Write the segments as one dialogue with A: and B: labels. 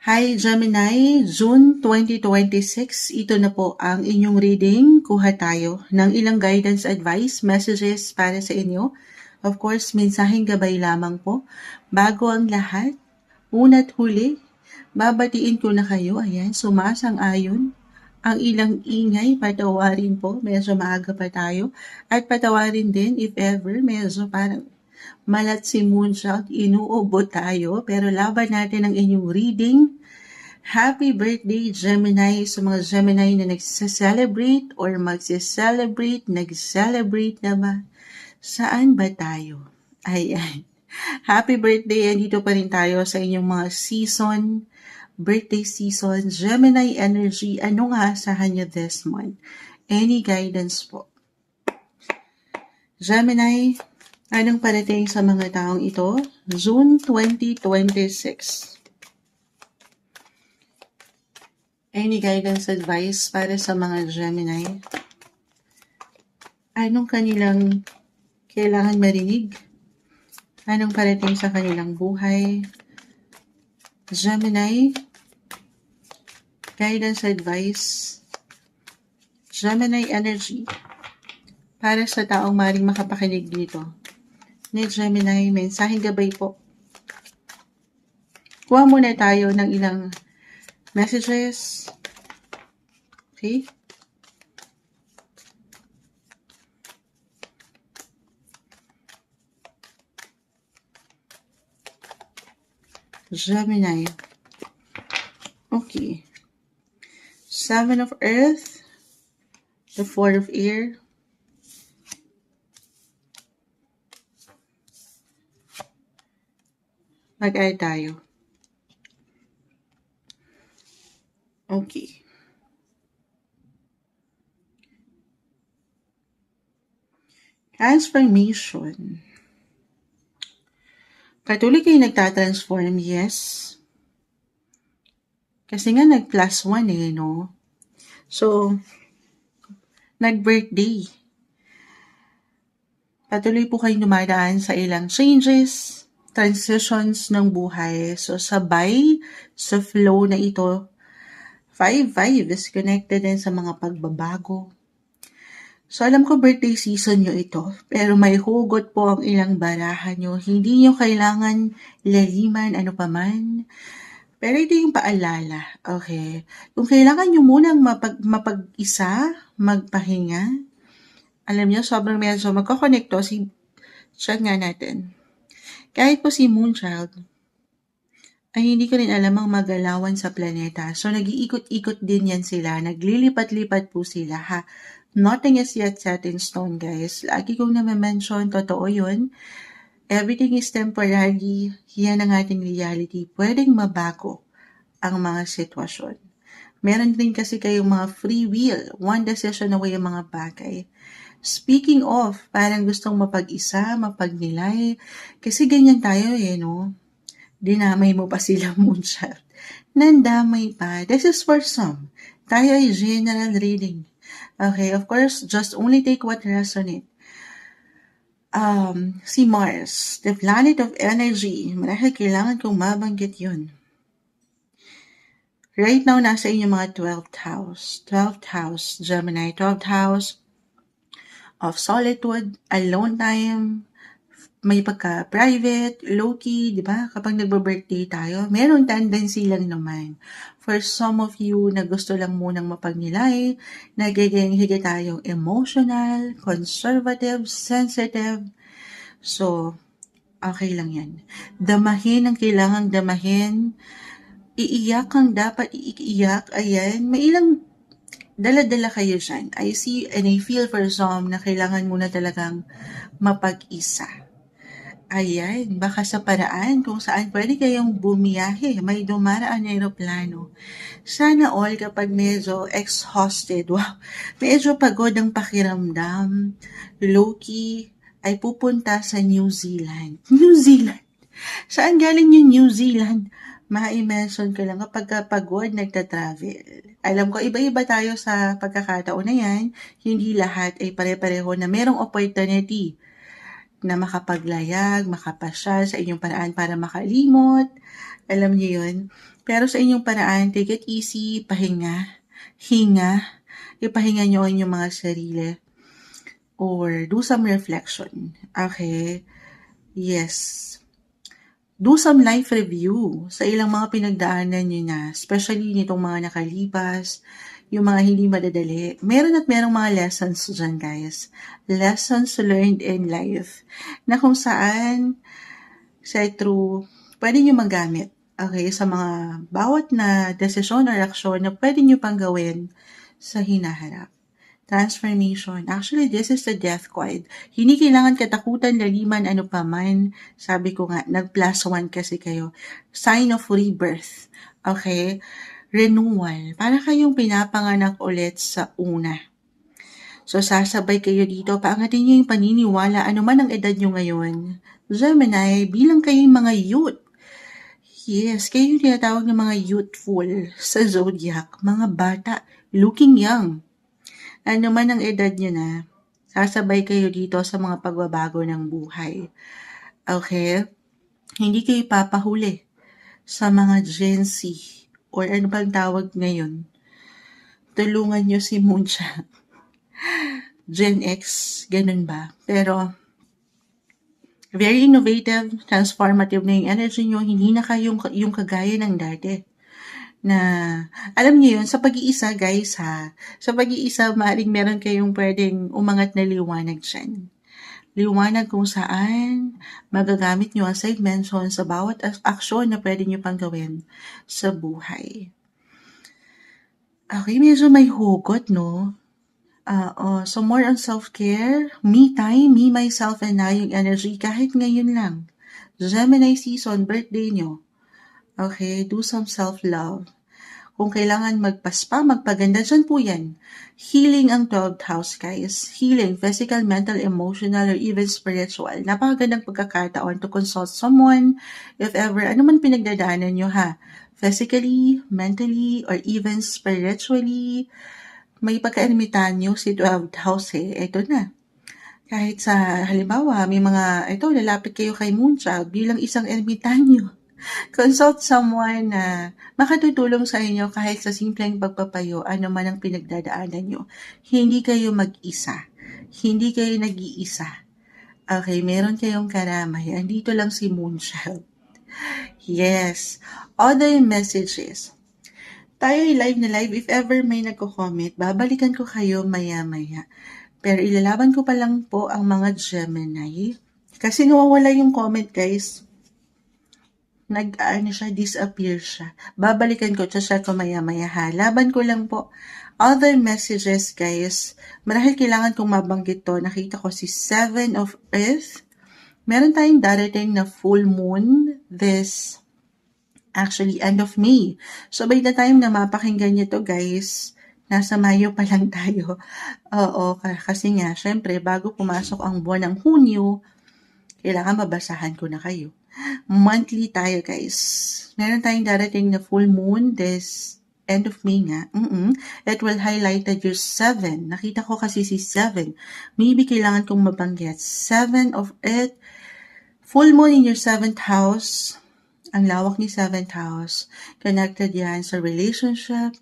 A: Hi Gemini, June 2026, ito na po ang inyong reading. Kuha tayo ng ilang guidance advice, messages para sa inyo. Of course, mensaheng gabay lamang po. Bago ang lahat, una't huli, babatiin ko na kayo, ayan, sumasang-ayon. Ang ilang ingay, patawarin po, medyo maaga pa tayo. At patawarin din if ever, medyo parang malat si Moonshot, inuubo tayo. Pero laban natin ang inyong reading. Happy birthday, Gemini, sa mga Gemini na nagsa-celebrate or magsa-celebrate, nag-celebrate na ba? Saan ba tayo? Ayan. Happy birthday, andito pa rin tayo sa inyong mga season, birthday season, Gemini energy. Ano nga asahan nyo this month? Any guidance po? Gemini, anong parating sa mga taong ito? June 2026. Any guidance advice para sa mga Gemini? Anong kanilang kailangan marinig? Anong parating sa kanilang buhay? Gemini, guidance advice, Gemini energy, para sa taong maring makapakinig dito. Ni Gemini, mensaheng gabay po. Kuha muna tayo ng ilang messages. Okay? Gemini. Okay. Seven of Earth, the Four of Air, mag-add tayo. Okay. Transformation. Patuloy kayo nagtatransform, yes. Kasi nga nag-plus 1 no? So, nag-birthday. Patuloy po kayo dumadaan sa ilang changes, transitions ng buhay. So, sabay sa flow na ito, 5-5 is connected din sa mga pagbabago. So, alam ko birthday season nyo ito, pero may hugot po ang ilang barahan nyo. Hindi nyo kailangan laliman ano paman. Pero ito yung paalala, okay? Kung kailangan nyo munang mapag-isa, magpahinga, alam nyo, sobrang medyo magkakonekto check nga natin. Kahit po si Moonchild, ay hindi ko rin alam ang magalawan sa planeta. So, nag-iikot-ikot din yan sila. Naglilipat-lipat po sila, ha? Nothing is yet set in stone, guys. Lagi kong na-mention, totoo yun. Everything is temporary. Yan ang ating reality. Pwedeng mabago ang mga sitwasyon. Meron din kasi kayong mga free will. One decision away ang mga bagay. Speaking of, parang gustong mapag-isa, mapagnilay. Kasi ganyan tayo no? Dinamay mo pa sila, Moonshot. Nandamay pa. This is for some. Tayo ay general reading. Okay, of course, just only take what resonate. Si Mars, the planet of energy, marahil kailangan kong mabanggit yun. Right now, nasa inyo mga 12th house. 12th house, Gemini, 12th house of solitude, alone time, may pagka-private, low-key, di ba? Kapag nagbe-birthday tayo, meron tendency lang naman. For some of you na gusto lang munang mapagnilay, nagiging higit tayong emotional, conservative, sensitive. So, okay lang yan. Damahin ang kailangang damahin. Iiyak ang dapat iiyak. Ayan, may ilang dala-dala kayo dyan. I see and I feel for some na kailangan muna talagang mapag-isa. Ayan, baka sa paraan kung saan pwede kayong bumiyahe, may dumaraan na aeroplano. Sana all kapag medyo exhausted, wow, medyo pagod ang pakiramdam, low-key, ay pupunta sa New Zealand. New Zealand? Saan galing yung New Zealand? Ma-mention ko lang kapag pagod, nagta-travel. Alam ko, iba-iba tayo sa pagkakataon na yan. Hindi lahat ay pare-pareho na merong opportunity na makapaglayag, makapasyal sa inyong paraan para makalimot. Alam niyo yun. Pero sa inyong paraan, take it easy, pahinga, hinga, ipahinga niyo ang inyong mga sarili. Or do some reflection. Okay? Yes. Do some life review sa ilang mga pinagdaanan niyo na, especially nitong mga nakalipas, yung mga hindi madadali. Meron at merong mga lessons dyan, guys. Lessons learned in life na kung saan sa through pwede nyo magamit, okay, sa mga bawat na desisyon or aksyon na pwede nyo pang gawin sa hinaharap. Transformation. Actually, this is the death card. Hindi kailangan katakutan, laliman, ano pa man. Sabi ko nga, nag+1 kasi kayo. Sign of rebirth. Okay? Renewal. Para kayong pinapanganak ulit sa una. So, sasabay kayo dito. Paangatin nyo yung paniniwala, ano man ang edad nyo ngayon. Gemini, bilang kayong mga youth. Yes, kayo yung tinatawag ng mga youthful sa zodiac. Mga bata, looking young. Ano man ang edad nyo na, sasabay kayo dito sa mga pagbabago ng buhay. Okay? Hindi kayo papahuli sa mga Gen Z or ano bang tawag ngayon. Tulungan nyo si Mooncha. Gen X, ganun ba? Pero, very innovative, transformative na yung energy nyo. Hindi na kayong yung kagaya ng dati. Na, alam niyo yun, sa pag-iisa, guys ha, sa pag-iisa, maaaring meron kayong pwedeng umangat na liwanag dyan. Liwanag kung saan magagamit nyo, as I mentioned, sa bawat aksyon na pwede nyo pang gawin sa buhay. Okay, medyo may hugot, no? So more on self-care, me time, me, myself, and I, yung energy, kahit ngayon lang. Gemini season, birthday nyo. Okay, do some self-love. Kung kailangan magpaspa, magpaganda, dyan po yan. Healing ang 12th house, guys. Healing, physical, mental, emotional, or even spiritual. Napakagandang pagkakataon to consult someone, if ever, ano man pinagdadaanan nyo ha. Physically, mentally, or even spiritually, may pagka-ermitan nyo si 12th house Ito na. Kahit sa, halimbawa, may mga, lalapit kayo kay Moonchild bilang isang ermitanyo. Consult someone na makatutulong sa inyo kahit sa simpleng pagpapayo, ano man ang pinagdadaanan nyo. Hindi kayo mag-isa. Hindi kayo nag-iisa. Okay, meron kayong karamay. Andito lang si Moonchild. Yes. Other messages. Tayo live na live. If ever may nagko-comment, babalikan ko kayo maya-maya. Pero ilalaban ko pa lang po ang mga Gemini. Kasi nawawala yung comment, guys. Disappear siya. Babalikan ko, check ko maya-maya ha. Laban ko lang po. Other messages, guys. Marahil kailangan kong mabanggit to. Nakita ko si 7 of Earth. Meron tayong darating na full moon this, actually, end of May. So, by the time na mapakinggan nyo to, guys, nasa Mayo pa lang tayo. Oo, kasi nga, syempre, bago pumasok ang buwan ng Hunyo, kailangan mabasahan ko na kayo. Monthly tayo, guys. Meron tayong darating na full moon this end of May nga. It will highlight your 7. Nakita ko kasi si 7. Maybe kailangan kong mabanggit. 7 of Earth. Full moon in your 7th house. Ang lawak ni 7th house. Connected yan sa relationship.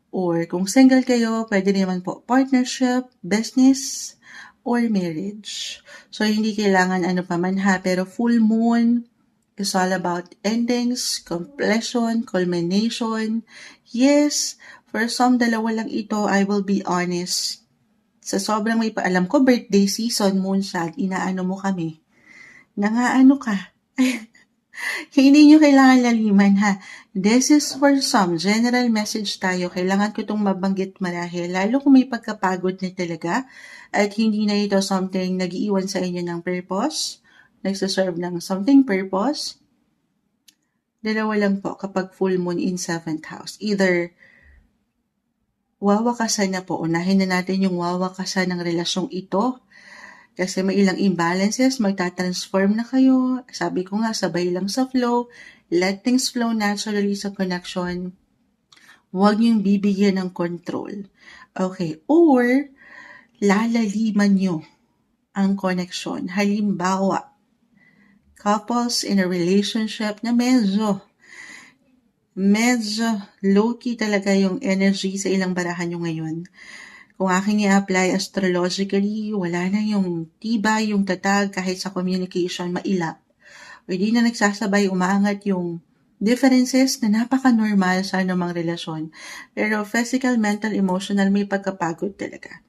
A: Or kung single kayo, pwede naman po partnership, business, or marriage. So, hindi kailangan ano pa man ha. Pero full moon is all about endings, completion, culmination. Yes, for some, dalawa lang ito, I will be honest. Sa sobrang may paalam ko, birthday season, Moonshot, inaano mo kami. Nangaano ka? Hindi nyo kailangan laliman ha. This is for some. General message tayo. Kailangan ko itong mabanggit marahil. Lalo kung may pagkapagod na talaga at hindi na ito something nag-iwan sa inyo ng purpose. Nagsaserve ng something purpose. Dalawa lang po kapag full moon in 7th house. Either wawakasan na po. Unahin na natin yung wawakasan ng relasyong ito. Kasi may ilang imbalances, magta-transform na kayo. Sabi ko nga, sabay lang sa flow. Let things flow naturally sa connection. Huwag niyong bibigyan ng control. Okay. Or, lalaliman niyo ang koneksyon. Halimbawa, couples in a relationship na medyo low-key talaga yung energy sa ilang barahan nyo ngayon. Kung aking i-apply astrologically, wala na yung tibay, yung tatag, kahit sa communication, mailap. O di na nagsasabay, umaangat yung differences na napaka-normal sa anumang relasyon. Pero physical, mental, emotional, may pagkapagod talaga.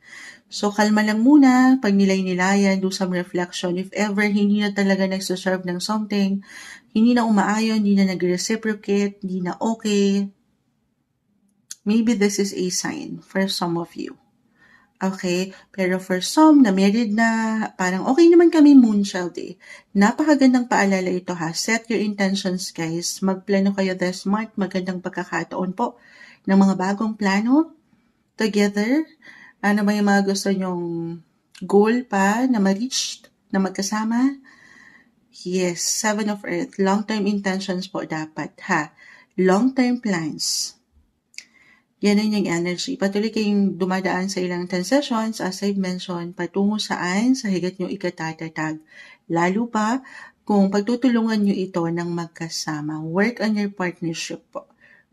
A: So, kalma lang muna, pag nilay-nilayan, do some reflection. If ever hindi na talaga nagsaserve ng something, hindi na umaayon, hindi na nag-reciprocate, hindi na okay, maybe this is a sign for some of you. Okay? Pero for some na married na, parang okay naman kami moonchild eh. Napakagandang paalala ito ha. Set your intentions guys. Magplano kayo this month. Magandang pagkakataon po ng mga bagong plano together. Ano ba yung mga gusto nyong goal pa na ma-reach, na magkasama? Yes, Seven of Earth. Long-term intentions po dapat ha. Long-term plans. Yan yung energy. Patuloy kayong dumadaan sa ilang transitions, as I've mentioned, patungo saan sa higit nyo ikatatatag. Lalo pa kung pagtutulungan nyo ito ng magkasama. Work on your partnership po.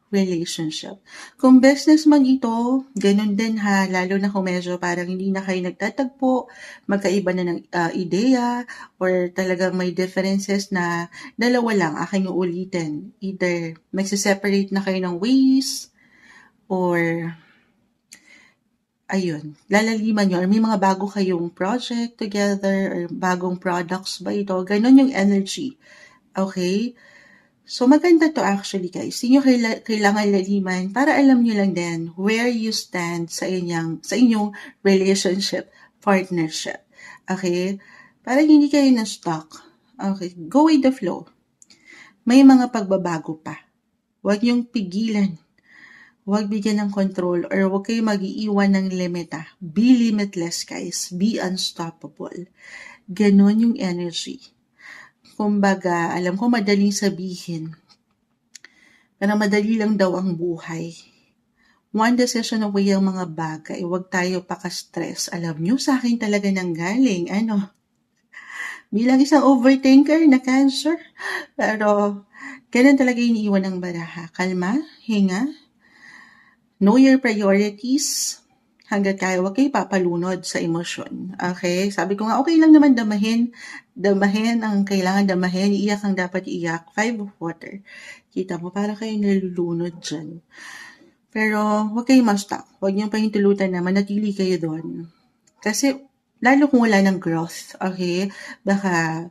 A: Relationship. Kung business man ito, ganun din ha, lalo na kung medyo parang hindi na kayo nagtatagpo, magkaiba na ng ideya, or talagang may differences na dalawa lang aking uulitin. Either magsiseparate na kayo ng ways, or ayun, lalaliman nyo, or may mga bago kayong project together, or bagong products ba ito, ganun yung energy. Okay? So, maganda to actually guys. Hindi nyo kailangan laliman para alam nyo lang din where you stand sa inyong relationship, partnership. Okay? Para hindi kayo na-stuck. Okay? Go with the flow. May mga pagbabago pa. Huwag nyong pigilan. Huwag bigyan ng control or huwag kayo mag-iiwan ng limita. Be limitless guys. Be unstoppable. Ganon yung energy. Kumbaga, alam ko madaling sabihin, pero madali lang daw ang buhay. One decision away ang mga bagay. Huwag tayo paka-stress. Alam nyo, sa akin talaga nang galing. Bilang isang overthinker na cancer. Pero, ganun talaga iniiwan ng baraha. Kalma, hinga, know your priorities. Hanggat kaya, huwag kayo papalunod sa emosyon. Okay? Sabi ko nga, okay lang naman damahin ang kailangan damahin, iiyak ang dapat iiyak. 5 of water. Kita mo, para kayo nalulunod dyan. Pero, huwag kayong ma-stop. Huwag niyong pahintulutan na manatili kayo doon. Kasi, lalo kung wala ng growth, okay? Baka,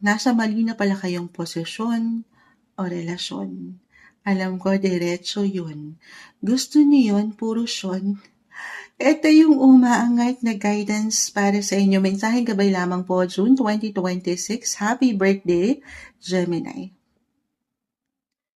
A: nasa mali na pala kayong posisyon o relasyon. Alam ko, diretso yun. Gusto niyo yun, puro syon. Ito yung umaangat na guidance para sa inyo. Mensaheng gabay lamang po, June 2026. Happy birthday, Gemini.